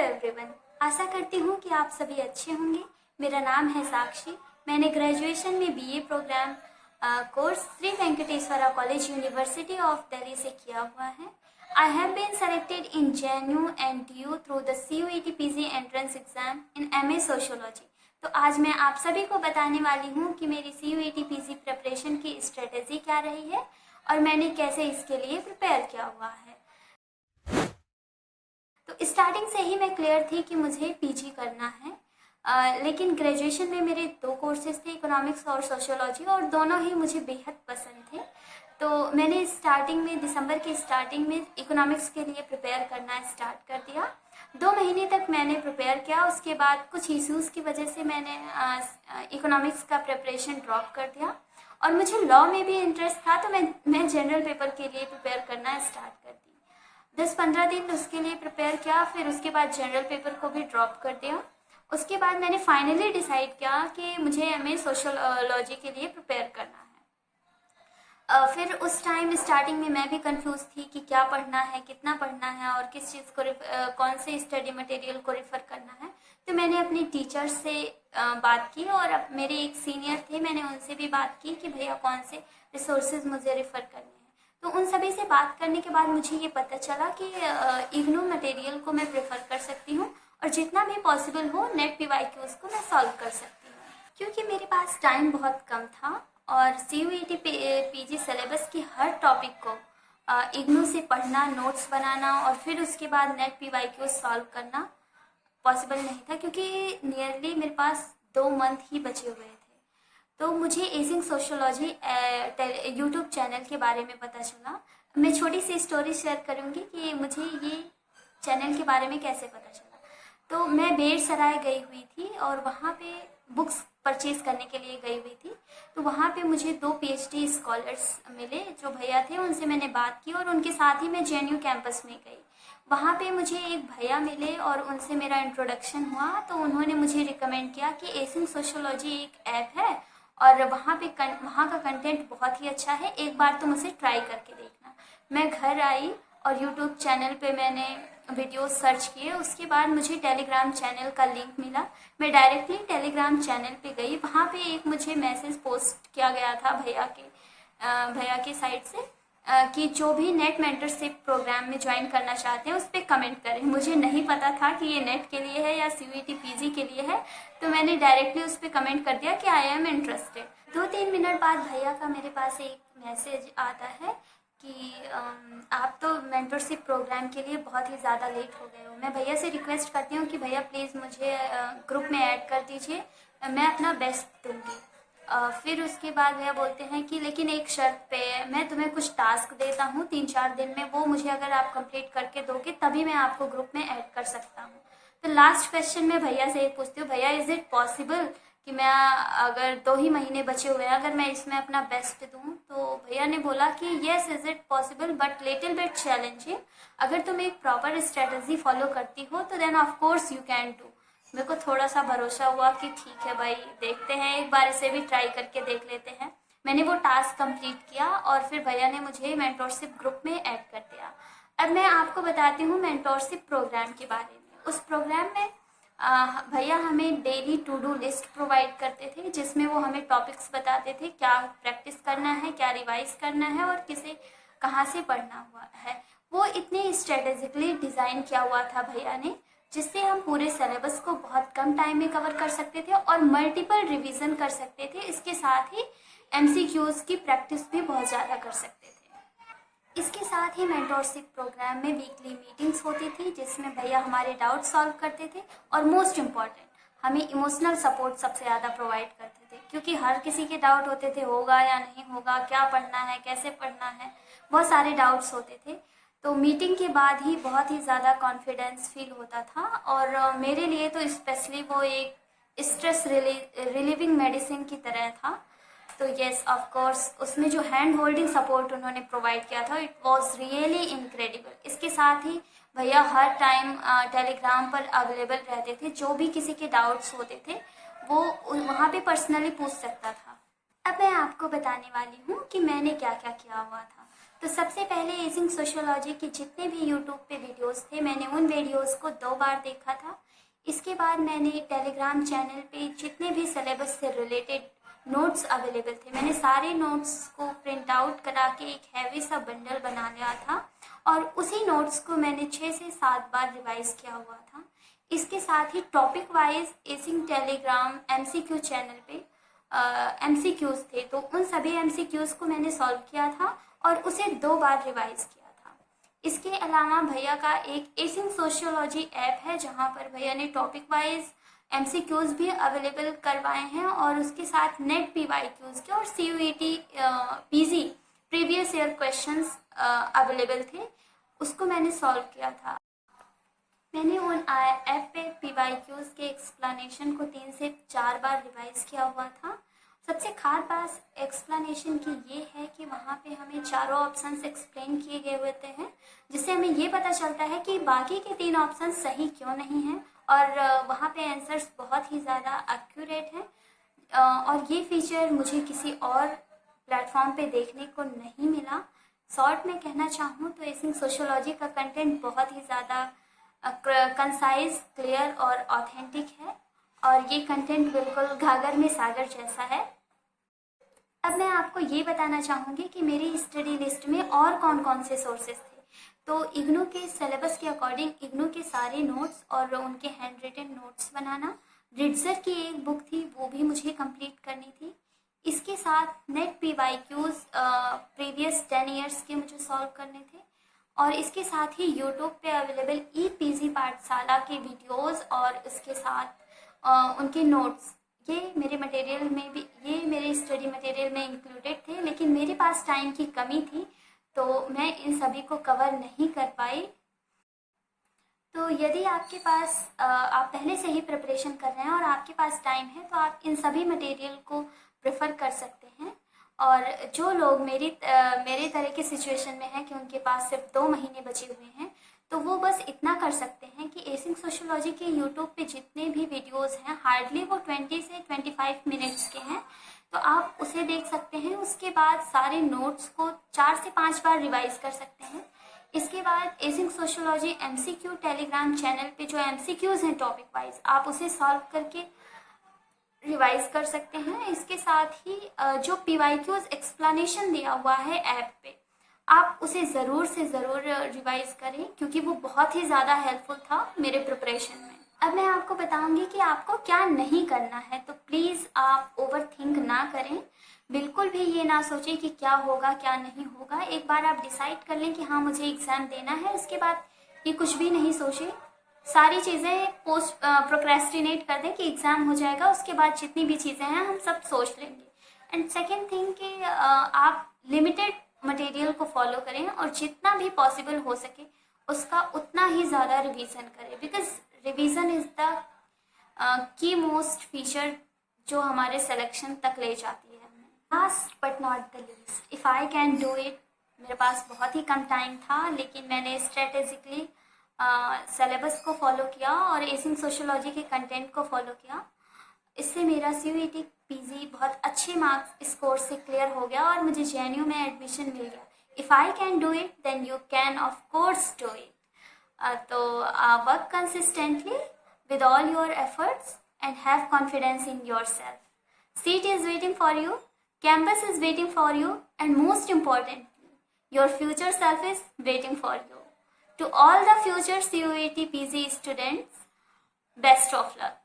Everyone, आशा करती हूँ कि आप सभी अच्छे होंगे। मेरा नाम है साक्षी। मैंने ग्रेजुएशन में BA programme course Sri Venkateswara college university of Delhi से किया हुआ है। I have been selected in JNU NTU through the CUET PG entrance exam in MA sociology. तो आज मैं आप सभी को बताने वाली हूँ कि मेरी CUET PG प्रिपरेशन की स्ट्रेटेजी क्या रही है और मैंने कैसे इसके लिए प्रिपेयर किया हुआ है। तो स्टार्टिंग से ही मैं क्लियर थी कि मुझे पीजी करना है, लेकिन ग्रेजुएशन में मेरे दो कोर्सेज थे, इकोनॉमिक्स और सोशियोलॉजी, और दोनों ही मुझे बेहद पसंद थे। तो मैंने स्टार्टिंग में दिसंबर की स्टार्टिंग में इकोनॉमिक्स के लिए प्रिपेयर करना स्टार्ट कर दिया। 2 महीने तक मैंने प्रिपेयर किया। उसके बाद कुछ इश्यूज़ की वजह से मैंने इकोनॉमिक्स का प्रिपरेशन ड्रॉप कर दिया और मुझे लॉ में भी इंटरेस्ट था, तो मैं जनरल पेपर के लिए प्रिपेयर करना स्टार्ट कर दी। 10-15 दिन उसके लिए प्रिपेयर किया, फिर उसके बाद जनरल पेपर को भी ड्रॉप कर दिया। उसके बाद मैंने फाइनली डिसाइड किया कि मुझे MA सोशियोलॉजी के लिए प्रिपेयर करना है। फिर उस टाइम स्टार्टिंग में मैं भी कंफ्यूज थी कि क्या पढ़ना है, कितना पढ़ना है और किस चीज़ को कौन से स्टडी मटेरियल को रेफ़र करना है। तो मैंने अपने टीचर्स से बात की और मेरे एक सीनियर थे, मैंने उनसे भी बात की कि भैया कौन से रिसोर्सेज मुझे रेफ़र करने हैं। तो उन सभी से बात करने के बाद मुझे ये पता चला कि इग्नू मटेरियल को मैं प्रेफर कर सकती हूँ और जितना भी पॉसिबल हो नेट PYQs को मैं सॉल्व कर सकती हूँ। क्योंकि मेरे पास टाइम बहुत कम था और CUET PG सिलेबस की हर टॉपिक को इग्नू से पढ़ना, नोट्स बनाना और फिर उसके बाद नेट PYQs सॉल्व करना पॉसिबल नहीं था, क्योंकि नियरली मेरे पास 2 मंथ ही बचे हुए थे। तो मुझे एजिंग सोशियोलॉजी यूट्यूब चैनल के बारे में पता चला। मैं छोटी सी स्टोरी शेयर करूँगी कि मुझे ये चैनल के बारे में कैसे पता चला। तो मैं बेरसराय गई हुई थी और वहाँ पे बुक्स परचेज़ करने के लिए गई हुई थी। तो वहाँ पे मुझे 2 PhD स्कॉलर्स मिले जो भैया थे, उनसे मैंने बात की और उनके साथ ही मैं JNU कैंपस में गई। वहाँ पे मुझे एक भैया मिले और उनसे मेरा इंट्रोडक्शन हुआ। तो उन्होंने मुझे रिकमेंड किया कि एजिंग सोशियोलॉजी एक ऐप है और वहाँ का कंटेंट बहुत ही अच्छा है, एक बार तुम उसे ट्राई करके देखना। मैं घर आई और यूट्यूब चैनल पे मैंने वीडियोस सर्च किए। उसके बाद मुझे टेलीग्राम चैनल का लिंक मिला। मैं डायरेक्टली टेलीग्राम चैनल पे गई। वहाँ पे एक मुझे मैसेज पोस्ट किया गया था भैया के साइड से कि जो भी नेट मेंटरशिप प्रोग्राम में ज्वाइन करना चाहते हैं उस पर कमेंट करें। मुझे नहीं पता था कि ये नेट के लिए है या CUET PG के लिए है, तो मैंने डायरेक्टली उस पर कमेंट कर दिया कि आई एम इंटरेस्टेड। 2-3 मिनट बाद भैया का मेरे पास एक मैसेज आता है कि आप तो मेंटरशिप प्रोग्राम के लिए बहुत ही ज़्यादा लेट हो गए हो। मैं भैया से रिक्वेस्ट करती हूँ कि भैया प्लीज़ मुझे ग्रुप में ऐड कर दीजिए, मैं अपना बेस्ट दूँगी। फिर उसके बाद भैया बोलते हैं कि लेकिन एक शर्त पे मैं तुम्हें कुछ टास्क देता हूँ 3-4 दिन में, वो मुझे अगर आप कंप्लीट करके दोगे तभी मैं आपको ग्रुप में ऐड कर सकता हूँ। तो लास्ट क्वेश्चन मैं भैया से पूछती हूँ, भैया इज़ इट पॉसिबल कि मैं अगर 2 ही महीने बचे हुए हैं अगर मैं इसमें अपना बेस्ट दूँ? तो भैया ने बोला कि yes is it possible but little bit challenging. अगर तुम एक प्रॉपर स्ट्रेटजी फॉलो करती हो तो then of course you can do. मेरे को थोड़ा सा भरोसा हुआ कि ठीक है भाई, देखते हैं, एक बार इसे भी ट्राई करके देख लेते हैं। मैंने वो टास्क कंप्लीट किया और फिर भैया ने मुझे मेंटोरशिप ग्रुप में ऐड कर दिया। अब मैं आपको बताती हूँ मेंटोरशिप प्रोग्राम के बारे में। उस प्रोग्राम में भैया हमें daily to do list provide करते थे, जिसमें वो हमें टॉपिक्स बताते थे क्या प्रैक्टिस करना है, क्या रिवाइज करना है और किसे कहाँ से पढ़ना हुआ है। वो इतने स्ट्रेटेजिकली डिज़ाइन किया हुआ था भैया ने, जिससे हम पूरे सिलेबस को बहुत कम टाइम में कवर कर सकते थे और मल्टीपल रिवीजन कर सकते थे। इसके साथ ही MCQs की प्रैक्टिस भी बहुत ज़्यादा कर सकते थे। इसके साथ ही मेंटोरशिप प्रोग्राम में वीकली मीटिंग्स होती थी जिसमें भैया हमारे डाउट सॉल्व करते थे और मोस्ट इम्पॉर्टेंट हमें इमोशनल सपोर्ट सबसे ज़्यादा प्रोवाइड करते थे, क्योंकि हर किसी के डाउट होते थे, होगा या नहीं होगा, क्या पढ़ना है, कैसे पढ़ना है, बहुत सारे डाउट्स होते थे। तो मीटिंग के बाद ही बहुत ही ज़्यादा कॉन्फिडेंस फील होता था और मेरे लिए तो स्पेशली वो एक स्ट्रेस रिलीविंग मेडिसिन की तरह था। तो येस ऑफ कोर्स उसमें जो हैंड होल्डिंग सपोर्ट उन्होंने प्रोवाइड किया था इट वाज रियली इनक्रेडिबल। इसके साथ ही भैया हर टाइम टेलीग्राम पर अवेलेबल रहते थे, जो भी किसी के डाउट्स होते थे वो वहाँ पे पर्सनली पूछ सकता था। अब मैं आपको बताने वाली हूँ कि मैंने क्या क्या किया हुआ था। तो सबसे पहले एजिंग सोशियोलॉजी के जितने भी यूट्यूब पे वीडियोस थे, मैंने उन वीडियोस को 2 बार देखा था। इसके बाद मैंने टेलीग्राम चैनल पे जितने भी सिलेबस से रिलेटेड नोट्स अवेलेबल थे, मैंने सारे नोट्स को प्रिंट आउट करा के एक हैवी सा बंडल बना लिया था और उसी नोट्स को मैंने 6 से 7 बार रिवाइज किया हुआ था। इसके साथ ही topic wise ageing Telegram MCQ channel पे MCQs थे, तो उन सभी MCQs को मैंने सॉल्व किया था और उसे 2 बार रिवाइज किया था। इसके अलावा भैया का एक एजिंग सोशियोलॉजी ऐप है जहाँ पर भैया ने टॉपिक वाइज MCQs भी अवेलेबल करवाए हैं और उसके साथ नेट PYQs के और CUET PG previous year questions available थे, उसको मैंने सॉल्व किया था। मैंने उन ऐप पे PYQs के एक्सप्लेनेशन को 3 से 4 बार रिवाइज किया हुआ था। सबसे खास बात एक्सप्लेनेशन की ये है कि वहाँ पे हमें चारों ऑप्शंस एक्सप्लेन किए गए होते हैं, जिससे हमें ये पता चलता है कि बाकी के 3 ऑप्शन सही क्यों नहीं हैं और वहाँ पे आंसर्स बहुत ही ज़्यादा एक्यूरेट हैं और ये फीचर मुझे किसी और प्लेटफॉर्म पे देखने को नहीं मिला। शॉर्ट में कहना चाहूँ तो एजिंग सोशियोलॉजी का कंटेंट बहुत ही ज़्यादा कंसाइज, क्लियर और ऑथेंटिक है और ये कंटेंट बिल्कुल घाघर में सागर जैसा है। अब मैं आपको ये बताना चाहूँगी कि मेरी स्टडी लिस्ट में और कौन कौन से सोर्सेज थे। तो इग्नू के सिलेबस के अकॉर्डिंग इग्नू के सारे नोट्स और उनके हैंड रिटन नोट्स बनाना, रिट्जर की एक बुक थी वो भी मुझे कंप्लीट करनी थी। इसके साथ नेट PYQs प्रीवियस 10 ईयर्स के मुझे सॉल्व करने थे और इसके साथ ही यूट्यूब पे अवेलेबल EPG पाठशाला के वीडियोस और इसके साथ उनके नोट्स, ये मेरे मटेरियल में भी, ये मेरे स्टडी मटेरियल में इंक्लूडेड थे, लेकिन मेरे पास टाइम की कमी थी तो मैं इन सभी को कवर नहीं कर पाई। तो यदि आपके पास आप पहले से ही प्रिपरेशन कर रहे हैं और आपके पास टाइम है तो आप इन सभी मटेरियल को प्रेफर कर सकते हैं। और जो लोग मेरे तरह के सिचुएशन में हैं कि उनके पास सिर्फ 2 महीने बचे हुए हैं, तो वो बस इतना कर सकते हैं कि एजिंग सोशियोलॉजी के यूट्यूब पे जितने भी वीडियोस हैं हार्डली वो 20 से 25 मिनट्स के हैं, तो आप उसे देख सकते हैं। उसके बाद सारे नोट्स को 4 से 5 बार रिवाइज कर सकते हैं। इसके बाद ageing sociology MCQ Telegram channel पे जो MCQs हैं टॉपिक वाइज, आप उसे सॉल्व करके रिवाइज कर सकते हैं। इसके साथ ही जो PYQs एक्सप्लेनेशन दिया हुआ है ऐप पे, आप उसे ज़रूर से ज़रूर रिवाइज करें क्योंकि वो बहुत ही ज़्यादा हेल्पफुल था मेरे प्रिपरेशन में। अब मैं आपको बताऊंगी कि आपको क्या नहीं करना है, तो प्लीज़ आप ओवर थिंक ना करें, बिल्कुल भी ये ना सोचें कि क्या होगा क्या नहीं होगा। एक बार आप डिसाइड कर लें कि हाँ मुझे एग्ज़ाम देना है, उसके बाद ये कुछ भी नहीं सोचें, सारी चीज़ें प्रोक्रेस्टिनेट कर दें कि एग्ज़ाम हो जाएगा, उसके बाद जितनी भी चीज़ें हैं हम सब सोच लेंगे। एंड सेकेंड थिंग कि आप लिमिटेड मटेरियल को फॉलो करें और जितना भी पॉसिबल हो सके उसका उतना ही ज़्यादा रिवीजन करें, because revision is the key most feature जो हमारे सिलेक्शन तक ले जाती है। Last but not the least, if I can do it, मेरे पास बहुत ही कम टाइम था लेकिन मैंने स्ट्रेटेजिकली सिलेबस को फॉलो किया और एजिंग सोशियोलॉजी के कंटेंट को फॉलो किया। इससे मेरा CUET PG बहुत अच्छे मार्क्स इस कोर्स से क्लियर हो गया और मुझे JNU में एडमिशन मिल गया। If I can do it then you can of course do it. तो work consistently with all your efforts and have confidence in yourself. Seat is waiting for you, campus is waiting for you, and most importantly, your future self is waiting for you. To all the future CUET PG students, best of luck.